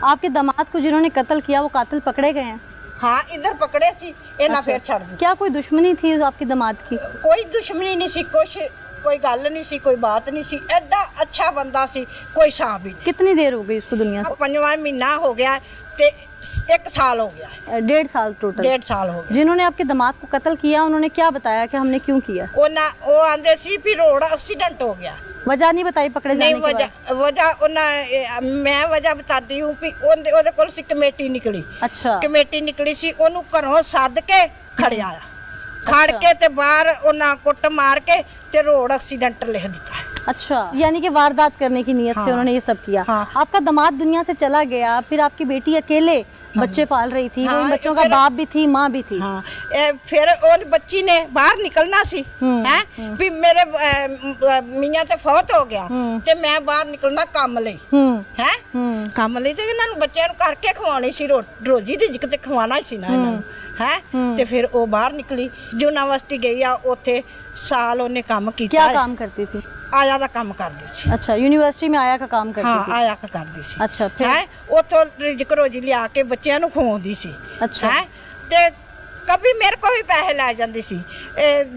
आपके दामाद को जिन्होंने कत्ल किया वो कातिल पकड़े गए हैं? हाँ इधर पकड़े सी इन्हें फिर छड़ दी। क्या कोई दुश्मनी थी आपके दामाद की? कोई दुश्मनी नहीं सी, कुछ कोई गल नहीं सी, कोई बात नहीं सी, एडा अच्छा बंदा सी, कोई हिसाब ही नहीं। कितनी देर हो गई इसको दुनिया से? 5वां महीना हो गया ते 1 साल हो गया है। 1.5 साल टोटल? 1.5 साल हो गया। जिन्होंने आपके दामाद को कत्ल किया उन्होंने क्या बताया कि हमने क्यों किया? वो आंदे सी भी रोड एक्सीडेंट हो गया। वजह नहीं बताई पकड़े जाने नहीं की? वजह मैं वजह बताती हूँ भी ਉਹਦੇ ਕੋਲ ਸੀ ਕਮੇਟੀ ਨਿਕਲੀ। अच्छा। ਕਮੇਟੀ ਨਿਕਲੀ ਸੀ, ਉਹਨੂੰ ਘਰੋਂ ਸੱਦ ਕੇ ਖੜਿਆ ਆ, ਖੜ ਕੇ ਤੇ ਬਾਹਰ ਉਹਨਾਂ ਕੁੱਟ ਮਾਰ ਕੇ ਤੇ ਰੋਡ एक्सीडेंट लिख दिता है। अच्छा, यानी कि वारदात करने की नीयत से उन्होंने ये सब किया। आपका दामाद दुनिया से चला गया, फिर आपकी बेटी अकेले बच्चे पाल रही थी, वो बच्चों का बाप भी थी, माँ भी थी। फिर उन बच्ची ने बाहर निकलना सी है भी मेरे मियां ते फौत हो गया ते मैं बाहर निकलना काम ਲਈ ਹੈ ਕੰਮ ਲਈ ਤੇ ਇਹਨਾਂ ਨੂੰ ਬੱਚਿਆਂ ਨੂੰ ਕਰਕੇ ਖਵਾਉਣੀ ਸੀ, ਰੋਜੀ ਦੀ ਜਿੱਕ ਤੇ ਖਵਾਉਣਾ ਸੀ ਨਾ ਇਹਨਾਂ ਨੂੰ ਹੈ। ਤੇ ਫਿਰ ਉਹ ਬਾਹਰ ਨਿਕਲੀ, ਯੂਨੀਵਰਸਿਟੀ ਗਈ ਆ, ਉੱਥੇ ਸਾਲ ਉਹਨੇ ਕੰਮ ਕੀਤਾ। क्या काम करती थी? ਆਇਆ ਦਾ ਕੰਮ ਕਰਦੀ ਸੀ। अच्छा, यूनिवर्सिटी में आया का काम करती ਹਾਂ थी? ਆਇਆ ਕਾ ਕਰਦੀ ਸੀ। अच्छा, फिर? ਹੈ ਉੱਥੋਂ ਰਿਜਕ ਰੋਜੀ ਲਿਆ ਕੇ ਬੱਚਿਆਂ ਨੂੰ ਖਵਾਉਂਦੀ ਸੀ। अच्छा। ਹੈ ਤੇ ਕभी ਮੇਰੇ ਕੋਲ ਵੀ ਪੈਸੇ ਲੈ ਜਾਂਦੀ ਸੀ,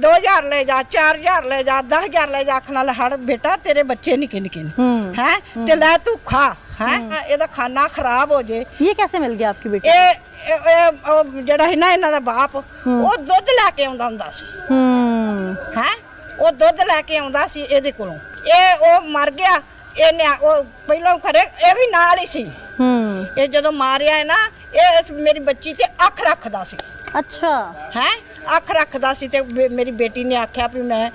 2000 ਲੈ ਜਾ, 4000 ਲੈ ਜਾ, 10000 ਲੈ ਜਾ, ਆਖਣ ਵਾਲਾ ਹੜ ਬੇਟਾ ਤੇਰੇ ਬੱਚੇ ਨਿੱਕੇ ਨਿੱਕੇ ਨੇ ਹੈ ਤੇ ਲੈ ਤੂੰ ਖਾ ਹੈ, ਇਹਦਾ ਖਾਣਾ ਖਰਾਬ ਹੋ ਜੇ। ये कैसे मिल गया आपकी बेटी? ਇਹ ਜਿਹੜਾ ਹੈ ਨਾ ਇਹਨਾਂ ਦਾ ਬਾਪ, ਉਹ ਦੁੱਧ ਲੈ ਕੇ ਆਉਂਦਾ ਹੁੰਦਾ ਸੀ ਹੈ, ਉਹ ਦੁੱਧ ਲੈ ਕੇ ਆਉਂਦਾ ਸੀ ਇਹਦੇ ਕੋਲੋਂ। ਇਹ ਉਹ ਮਰ ਗਿਆ, ਇਹਨੇ ਉਹ ਪਹਿਲਾਂ ਖਰੇ ਇਹ ਵੀ ਨਾਲ ਹੀ ਸੀ। ਇਹ ਜਦੋਂ ਮਾਰਿਆ ਹੈ ਨਾ, ਇਹ ਮੇਰੀ ਬੱਚੀ ਤੇ ਅੱਖ ਰੱਖਦਾ ਸੀ। अच्छा। ਹੈ ਅੱਖ ਰੱਖਦਾ ਸੀ ਤੇ ਮੇਰੀ ਬੇਟੀ ਨੇ ਆਖਿਆ ਵੀ ਮੈਂ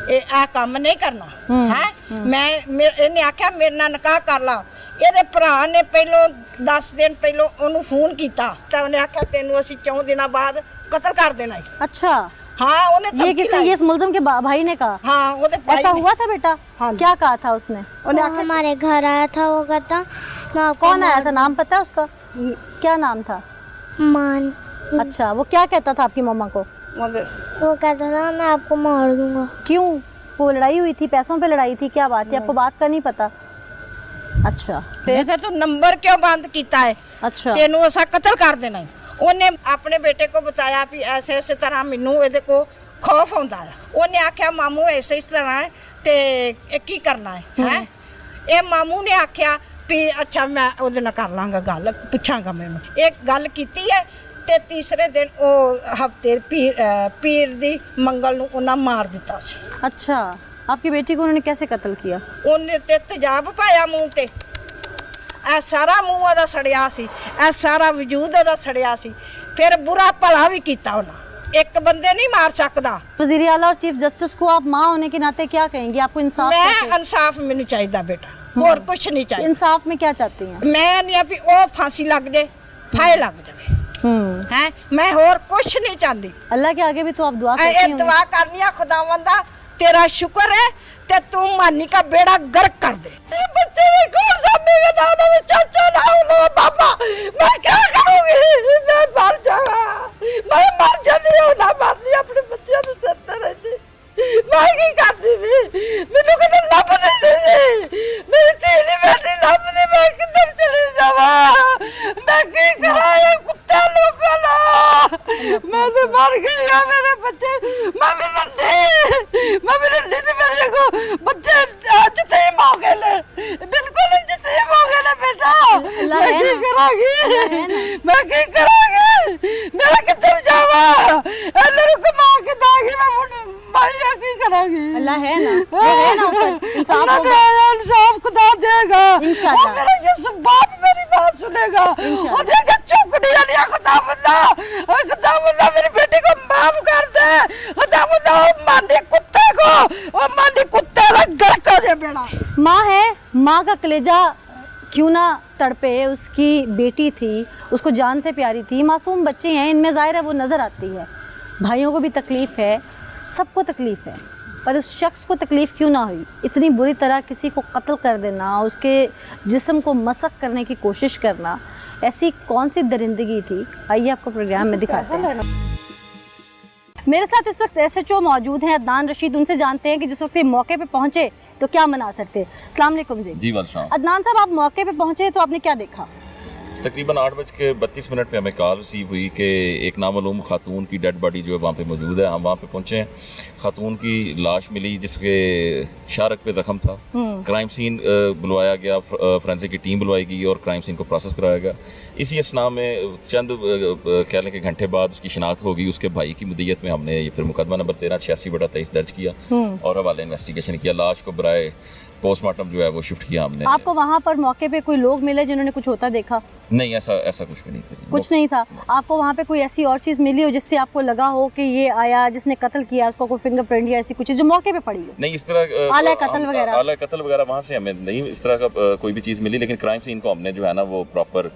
ਇਹ ਆ ਕੰਮ ਨਹੀਂ ਕਰਨਾ ਹੈ। ਇਹਨੇ ਆਖਿਆ ਮੇਰੇ ਨਾਲ ਨਿਕਾਹ ਕਰ ਲਾ। ਇਹਦੇ ਭਰਾ ਨੇ ਪਹਿਲੋਂ 10 ਦਿਨ ਪਹਿਲੋਂ ਉਹਨੂੰ ਫੋਨ ਕੀਤਾ ਤਾਂ ਉਹਨੇ ਆਖਿਆ ਤੈਨੂੰ ਅਸੀਂ 4 ਦਿਨਾਂ ਬਾਅਦ ਕਤਲ ਕਰ ਦੇਣਾ ਹੈ। अच्छा। हाँ उन्हें ये किसने, ये इस मुलजिम के भाई ने कहा? हाँ वो ऐसा हुआ था बेटा? हाँ। क्या कहा था उसने? वो हमारे घर आया था, वो कहता कौन आया था? नाम पता है उसका? क्या नाम था? मान। अच्छा, वो क्या कहता था आपकी मम्मा को? वो कहता था मैं आपको मार दूंगा। क्यों? वो लड़ाई हुई थी, पैसों पे लड़ाई थी, क्या बात है? आपको बात का नहीं पता? अच्छा, फिर तू नंबर क्यों बंद किया है? अच्छा, तेनू असा कत्ल कर देना है। उन्हें अपने बेटे को बताया भी ऐसे ऐसे तरह मैनू ये को खौफ आता है। उन्हें आख्या मामू ऐसे इस तरह है ते की करना है ये मामू ने आख्या भी अच्छा मैं उहदे नाल कर लांगा गल, पुछांगा मैनू। एक गल कीती है ते तीसरे दिन वो हफ्ते पीर दी मंगल नूं उन्हां मार दिता सी। अच्छा, आपकी बेटी को उन्होंने कैसे कत्ल किया? उन्हें ते तेजाब पाया मुंह ते, ਇਹ ਸਾਰਾ ਮੂੰਹ ਉਹਦਾ ਸੜਿਆ ਸੀ, ਇਹ ਸਾਰਾ ਵਜੂਦ ਉਹਦਾ ਸੜਿਆ ਸੀ। ਫਿਰ ਬੁਰਾ ਭਲਾ ਵੀ ਕੀਤਾ ਉਹਨਾਂ। ਇੱਕ ਬੰਦੇ ਨਹੀਂ ਮਾਰ ਸਕਦਾ। वज़ीर आला और चीफ जस्टिस को आप माँ होने के नाते क्या कहेंगी? आपको इंसाफ मैं कैसे? इंसाफ मैनू चाहिए बेटा, और कुछ नहीं चाहिए। इंसाफ में क्या चाहती हैं? मैं नहीं भी वो फांसी लग जाए, फाहे लग जाए है, मैं और कुछ नहीं चाहती। अल्लाह के आगे भी तो आप दुआ ये करती होंगी। दुआ करनी है खुदावंदा तेरा शुक्र है ते तू मानी का बेड़ा गर्क कर दे। बच्चे भी कौन सामने नाम है चाचा नाम लो पापा, मैं क्या करूंगी? मैं मर जाऊंगा, मैं मर जाती हूं ना मरनी अपने बच्चे तो सत्तर रहती मैं की करती भी मैनू कदे लभ दे मेरी तेरी बेटी लभ दे, मैं किधर चली जावा, मैं की करा ये कुत्ते लोगों ना, मैं तो मर गई है मेरे बच्चे, मैं मेरे से मेरे को बच्चे जतीम हो गए ले, बिल्कुल जतीम हो गए ले बेटा। मैं की करांगी, मैं की करांगी, मेरा किधर जावा, मेरे को मां के दागी मैं भाईया की करांगी। अल्लाह है ना, वो है ना ऊपर, इंसाफ होगा। इंसाफ खुदा देगा, इंशाअल्लाह। मेरा यूसुफ बाप मेरी बात सुनेगा, वो देगा चुप नहीं लिया खुदा बंदा मेरी बेटी को माफ कर दे, खुदा बंदा माने कुत्ते को, वो माने कुत्ते का घर का दे बेड़ा। माँ है, माँ का कलेजा क्यों ना तड़पे, उसकी बेटी थी, उसको जान से प्यारी थी, मासूम बच्चे हैं, इनमें ज़ाहिर है वो नज़र आती है। भाइयों को भी तकलीफ़ है, सबको तकलीफ़ है, पर उस शख्स को तकलीफ़ क्यों ना हुई? इतनी बुरी तरह किसी को कत्ल कर देना, उसके जिस्म को मसक करने की कोशिश करना, ऐसी कौन सी दरिंदगी थी? आइए आपको प्रोग्राम में दिखाते हैं। मेरे साथ इस वक्त SHO मौजूद हैं अदनान रशीद, उनसे जानते हैं कि जिस वक्त ये मौके पे पहुंचे तो क्या मना सकते। अस्सलाम वालेकुम जी। जी वालेकुम। अदनान साहब, आप मौके पे पहुंचे तो आपने क्या देखा? तकरीबन 8:32 पे हमें कॉल रिसीव हुई कि एक नामालूम खातून की डेड बॉडी जो है वहाँ पे मौजूद है। हम वहाँ पे पहुँचे हैं, खातून की लाश मिली जिसके शारक पे ज़ख्म था। क्राइम सीन बुलवाया गया, फोरेंसिक की टीम बुलवाई गई और क्राइम सीन को प्रोसेस कराया गया। इसी असना में चंद कह लें कि घंटे बाद उसकी शिनाख्त हो गई। उसके भाई की मुद्दत में हमने ये फिर मुकदमा नंबर 1386/23 दर्ज किया और हवाले इन्वेस्टिगेशन किया। लाश को बराए पोस्टमार्टम जो है वो शिफ्ट किया हमने। आपको वहाँ पर मौके पे कोई लोग मिले जिन्होंने कुछ होता देखा? नहीं, ऐसा कुछ भी नहीं था। कुछ नहीं था। आपको वहाँ पे कोई ऐसी और चीज़ मिली हो जिससे आपको लगा हो कि ये आया जिसने कत्ल किया, उसका कोई फिंगरप्रिंट या ऐसी कुछ चीज़ जो मौके पे पड़ी हो? नहीं, इस तरह आला कत्ल वगैरह वहाँ से हमें नहीं इस तरह का कोई भी चीज़ मिली, लेकिन क्राइम सीन को हमने जो है ना वो प्रॉपर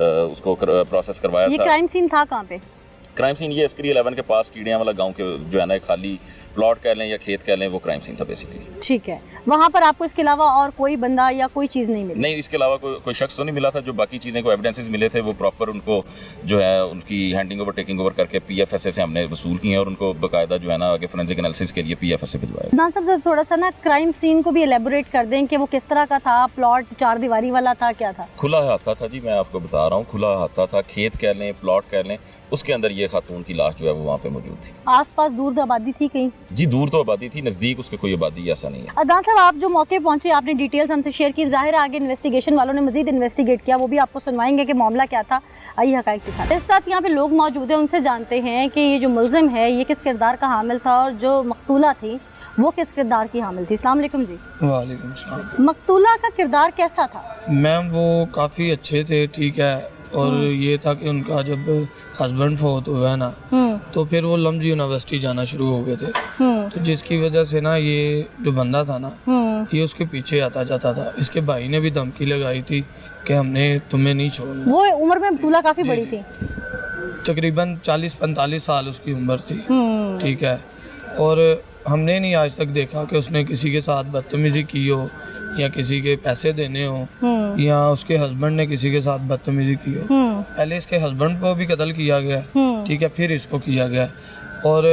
उसको प्रोसेस करवाया था। ये क्राइम सीन था कहाँ पे? क्राइम सीन ये अस्करी 11 के पास कीड़ियाँ वाला गांव के जो है ना खाली प्लॉट कह लें या खेत कह लें, वो क्राइम सीन था बेसिकली। ठीक है, वहाँ पर आपको इसके अलावा और कोई बंदा या कोई चीज़ नहीं मिली? नहीं, इसके अलावा कोई शख्स तो नहीं मिला था। जो बाकी चीज़ें को एविडेंसेस मिले थे वो प्रॉपर उनको जो है उनकी हैंडिंग ओवर टेकिंग ओवर करके PFSA से हमने वसूल किए और उनको बाकायदा जो है ना आगे फोरेंसिक एनालिसिस के लिए PFSA भिजवाया। अदनान साहब थोड़ा सा ना क्राइम सीन को भी एलेबोरेट कर दें कि वो किस तरह का था, प्लॉट 4 दीवारी वाला था, क्या था? खुला हाथा था जी, मैं आपको बता रहा हूँ, खुला हाथा था। खेत कह लें, प्लॉट कह लें, उसके अंदर ये खातून की लाश जो है वो वहाँ पे मौजूद थी। आसपास दूर आबादी थी कहीं? जी दूर तो आबादी थी, नज़दीक उसके कोई आबादी ऐसा नहीं है। अदनान साहब आप जो मौके पहुंचे, आपने डिटेल्स हमसे शेयर की, जाहिर है आगे इन्वेस्टिगेशन वालों ने मजीद इन्वेस्टिगेट किया, वो भी आपको सुनवाएंगे कि मामला क्या था। आइए हक़ाइक़ दिखाते हैं। इस साथ यहाँ पे लोग मौजूद हैं, उनसे जानते हैं कि ये जो मुल्ज़िम है ये किस किरदार का हामिल था और जो मकतूला थी वो किस किरदार की हामिल थी। अस्सलाम वालेकुम जी। वालेकुम सलाम। मकतूला का किरदार कैसा था? मैम वो काफ़ी अच्छे थे, ठीक है, और ये था कि उनका जब हस्बैंड फौत हुआ है ना तो फिर वो लम्ज यूनिवर्सिटी जाना शुरू हो गए थे, तो जिसकी वजह से ना ये जो बंदा था ना ये उसके पीछे आता जाता था। इसके भाई ने भी धमकी लगाई थी कि हमने तुम्हें नहीं छोड़ना। वो उम्र में मकतूला काफ़ी बड़ी थी, तकरीबन 40-45 साल उसकी उम्र थी, ठीक है, और हमने नहीं आज तक देखा कि उसने किसी के साथ बदतमीजी की हो या किसी के पैसे देने हो या उसके हस्बैंड ने किसी के साथ बदतमीजी की हो। पहले इसके हस्बैंड को भी कत्ल किया गया, ठीक है, फिर इसको किया गया, और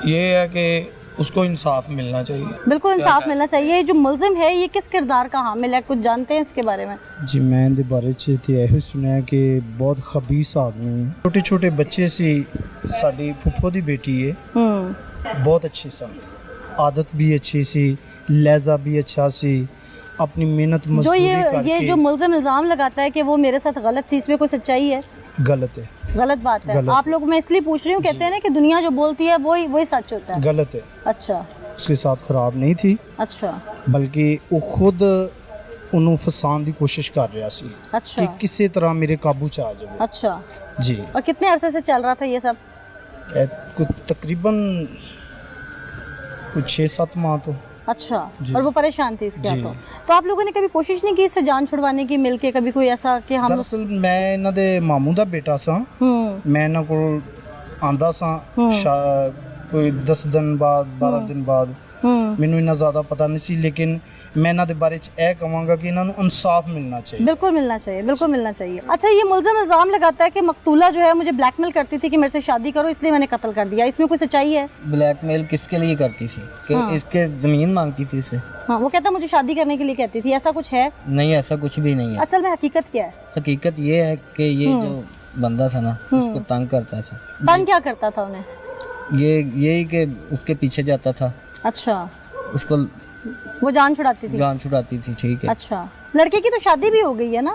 ये है कि उसको इंसाफ मिलना चाहिए। बिल्कुल इंसाफ मिलना चाहिए। जो मुल्जिम है ये किस किरदार का हामिल है, कुछ जानते हैं इसके बारे में? जी मैं इहदे बारे च ते यही सुनया कि बहुत खबीस आदमी, छोटे छोटे बच्चे सी साडी फुफ्फो दी बेटी है, बहुत अच्छी सन, आदत भी अच्छी सी, लहजा भी अच्छा सी, अपनी मेहनत जो मजदूरी ये करके। जो मुल्जिम इल्ज़ाम लगाता है कि वो मेरे साथ गलत थी, इसमें कोई सच्चाई है? गलत है, गलत बात है। गलत। आप लोग, मैं इसलिए पूछ रही हूँ, कहते हैं ना कि दुनिया जो बोलती है वही सच होता है। गलत है। अच्छा उसके साथ खराब नहीं थी, अच्छा बल्कि वो खुद ਉਹਨੂੰ ਫਸਾਉਣ ਦੀ ਕੋਸ਼ਿਸ਼ ਕਰ ਰਿਹਾ ਸੀ अच्छा ਕਿ ਕਿਸੇ ਤਰ੍ਹਾਂ ਮੇਰੇ ਕਾਬੂ ਚ ਆ ਜਾਵੇ। अच्छा। जी और कितने अरसे से चल रहा था ये सब? तकरीबन कुछ 6-7 माह तो। अच्छा। जी। और वो परेशान थी इसके जी। हाथों, तो आप लोगों ने कभी कोशिश नहीं की इससे जान छुड़वाने की, मिलके कभी कोई ऐसा कि हम? ਦਰਅਸਲ ਮੈਂ ਇਹਨਾਂ ਦੇ ਮਾਮੂ ਦਾ ਬੇਟਾ ਸਾਂ, ਮੈਂ ਇਹਨਾਂ ਕੋਲ ਆਂਦਾ ਸਾਂ ਕੋਈ 10 ਦਿਨ ਬਾਅਦ 12 ਦਿਨ ਬਾਅਦ, ਮੈਨੂੰ ਇੰਨਾ ਜ਼ਿਆਦਾ ਪਤਾ ਨਹੀਂ ਸੀ, ਲੇਕਿਨ मैं ਇਹਨਾਂ ਦੇ ਬਾਰੇ ਚ ਇਹ ਕਹਾਂਗਾ कि ਇਹਨਾਂ ਨੂੰ इंसाफ मिलना चाहिए। बिल्कुल मिलना चाहिए, बिल्कुल मिलना चाहिए। अच्छा, ये मुल्ज़िम इल्ज़ाम लगाता है कि मकतूला जो है मुझे ब्लैकमेल करती थी कि मेरे से शादी करो, इसलिए मैंने कत्ल कर दिया, इसमें कोई सच्चाई है? ब्लैकमेल किसके लिए करती थी कि इसके ज़मीन मांगती थी उससे? हाँ, वो कहता मुझे शादी करने के लिए कहती थी, ऐसा कुछ है? नहीं, ऐसा कुछ भी नहीं है। असल में हकीकत क्या है? हकीकत ये है कि ये जो बंदा था ना उसको तंग करता था। तंग क्या करता था उन्हें? यही कि उसके पीछे जाता था। अच्छा। उसको वो जान छुड़ाती थी? जान छुड़ाती थी, ठीक है। अच्छा। लड़के की तो शादी भी हो गई है ना?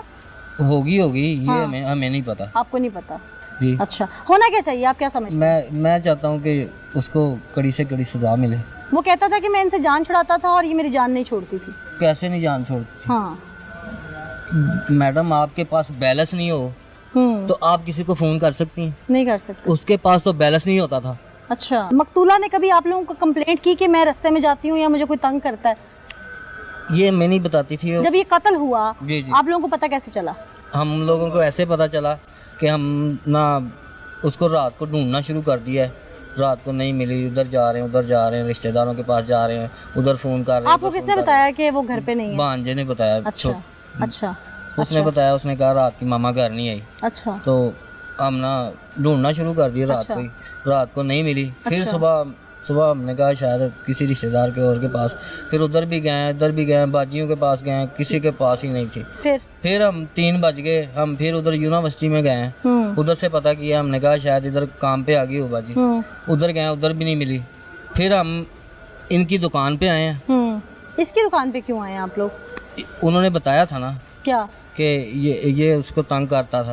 होगी ये हाँ। हमें नहीं पता। आपको नहीं पता? जी। अच्छा, होना क्या चाहिए, आप क्या समझते हैं? मैं चाहता हूँ कि उसको कड़ी से कड़ी सजा मिले। वो कहता था कि मैं इनसे जान छुड़ाता था और ये मेरी जान नहीं छोड़ती थी। कैसे नहीं जान छोड़ती थी? हाँ। मैडम, आपके पास बैलेंस नहीं हो तो आप किसी को फ़ोन कर सकती हैं? नहीं कर सकते। उसके पास तो बैलेंस नहीं होता था। अच्छा। मकतूला ने कभी आप लोगों को कंप्लेंट की कि मैं रास्ते में जाती हूँ या मुझे कोई तंग करता है? ये मैं नहीं बताती थी। जब ये कत्ल हुआ जी जी, आप लोगों को पता कैसे चला? हम लोगों को ऐसे पता चला कि हम ना उसको रात को ढूंढना शुरू कर दिया है। रात को नहीं मिली, उधर जा रहे हैं, रिश्तेदारों के पास जा रहे हैं, उधर फ़ोन कर रहे हैं। आपको किसने बताया कि वो घर पे नहीं है? भांजे ने बताया। अच्छा अच्छा। उसने बताया, उसने कहा रात की मामा घर नहीं आई। अच्छा। तो हम ना ढूंढना शुरू कर दिया रात अच्छा। को ही, रात को नहीं मिली। फिर अच्छा। सुबह सुबह हमने कहा शायद किसी रिश्तेदार के और के पास, फिर उधर भी गए, इधर भी गए, बाजियों के पास गए, किसी के पास ही नहीं थी। फिर हम 3 बज गए, हम फिर उधर यूनिवर्सिटी में गए, उधर से पता किया, हमने कहा शायद इधर काम पे आ गई हो बाजी, उधर गए, उधर भी नहीं मिली। फिर हम इनकी दुकान पे आए हैं। इसकी दुकान पे क्यों आए आप लोग? उन्होंने बताया था ना क्या कि ये उसको तंग करता था।